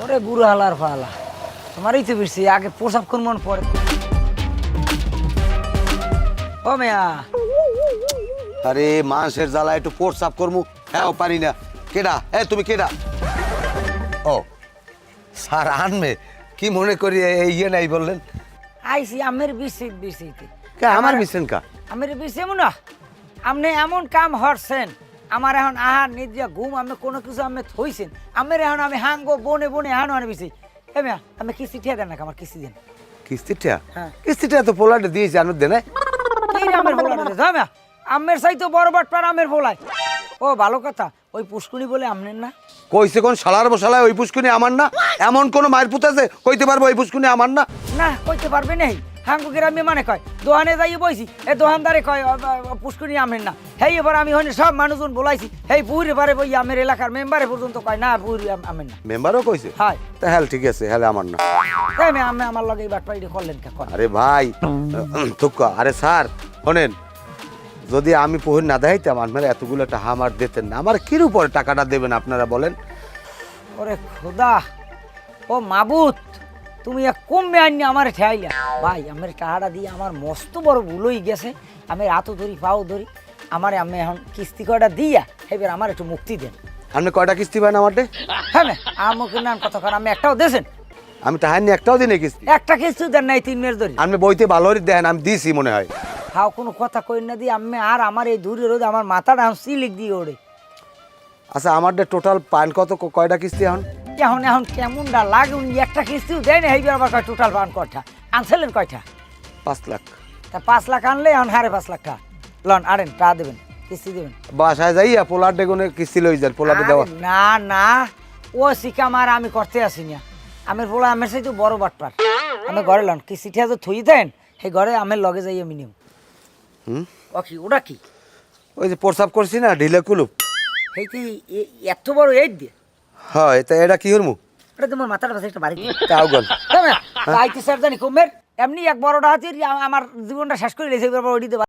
ওরে বুড়ো হালার ফালা তোমারই তো বেশি আগে প্রসাব কোন মন পড়ে ও মেয়া আরে মানুষের জ্বালা একটু প্রস্রাব করমু হ্যাঁ পারি না কেডা তুমি কেডা ও স্যার আনবে কি মনে করি এই ইয়ে নাই বললেন আইসি আমের বিসিত বিসিতে আমার বিছেন কা আমের বিসে না আপনি এমন কাম হরছেন আমার এখন আহার নিদ্রা ঘুম আমি কোনো কিছু আমি থইছেন আমের এখন আমি হাঙ্গো বনে বনে এখন আনে বিছি এ মেয়া আমি কিস্তি ঠিয়া দেন না আমার কিস্তি দেন কিস্তিটা হ্যাঁ। কিস্তিটা তো পোলাটে দিয়েছি আনুর দেন এই রে আমের ভোলা মেয়া আমের চাই তো বড় বাটপার আমের ভোলায় ও ভালো কথা ওই পুষ্কুনি বলে আমনেন না কইছে কোন শালার বসালায় ওই পুষ্কুনি আমার না এমন কোন মায়ের পুত আছে কইতে পারবো ওই পুষ্কুনি আমার না না কইতে পারবে নেই হাঙ্গু গ্রামে মানে কয় দোহানে যাই বইছি এ দোহানদারে কয় পুষ্কুনি আমেন না হেই এবার আমি হইনে সব মানুষজন বলাইছি হেই পুরে পারে বই আমের এলাকার মেম্বারে পর্যন্ত কয় না পুরি আমেন না মেম্বারও কইছে হয় তা হ্যাঁ ঠিক আছে হ্যাঁ আমার না তাই আমি আমার লগে এই বাটপাড়ি করলেন কে কর আরে ভাই থুক্কা আরে স্যার শোনেন যদি আমি পহির না দেখাইতাম আপনারা এতগুলো টাকা আমার দিতেন না আমার কির উপরে টাকাটা দেবেন আপনারা বলেন ওরে খোদা ও মাবুত তুমি এক কমবে আনি আমার ঠেয়াইলা ভাই আমার টাকাটা দিয়ে আমার মস্ত বড় ভুল হয়ে গেছে আমি হাতও ধরি পাও ধরি আমার আমি এখন কিস্তি কয়টা দিয়া এবার আমার একটু মুক্তি দেন আপনি কয়টা কিস্তি পান আমারটে হ্যাঁ আমাকে নাম কতক্ষণ আমি একটাও দেছেন আমি টাকা নিয়ে একটাও দিনে কিস্তি একটা কিস্তি দেন নাই 3 মের ধরি আপনি বইতে ভালোই দেন আমি দিছি মনে হয় হাও কোনো কথা কই না দিয়ে আমি আর আমার এই দূরে রোদ আমার মাথাটা সিলিক দিয়ে ওড়ে আচ্ছা আমারটা টোটাল পান কত কয়টা কিস্তি এখন এখন এখন কেমনটা লাগে উনি একটা কিস্তিও দেয় না এইবার আবার কয় টোটাল পান কয়টা আনছিলেন কয়টা 5 লাখ তা 5 লাখ আনলে এখন 5.5 লাখ টাকা লন আরেন টাকা দেবেন কিস্তি দেবেন বাসায় যাইয়া পোলার ডেগুনে কিস্তি লই যান পোলাটে দেওয়া আরে না না ও শিকাম আর আমি করতে আসি না আমের পোলা আমের সাথে বড় বাটপার আমি ঘরে লন কিস্তিটা তো থুই দেন সেই ঘরে আমের লগে যাইয়া মিনিমাম ও কি ওটা কি ওই যে প্রস্রাব করছি না ঢিলে কুলুপ সেইটি এত বড় এই দিয়ে হয় তা এটা কি হরমু ওটা তোমার মাথার পাশে একটা বাড়ি তাও গল আইতে স্যার জানি কমের এমনি এক বড়টা হাতির আমার জীবনটা শেষ করে লেছে ওইটি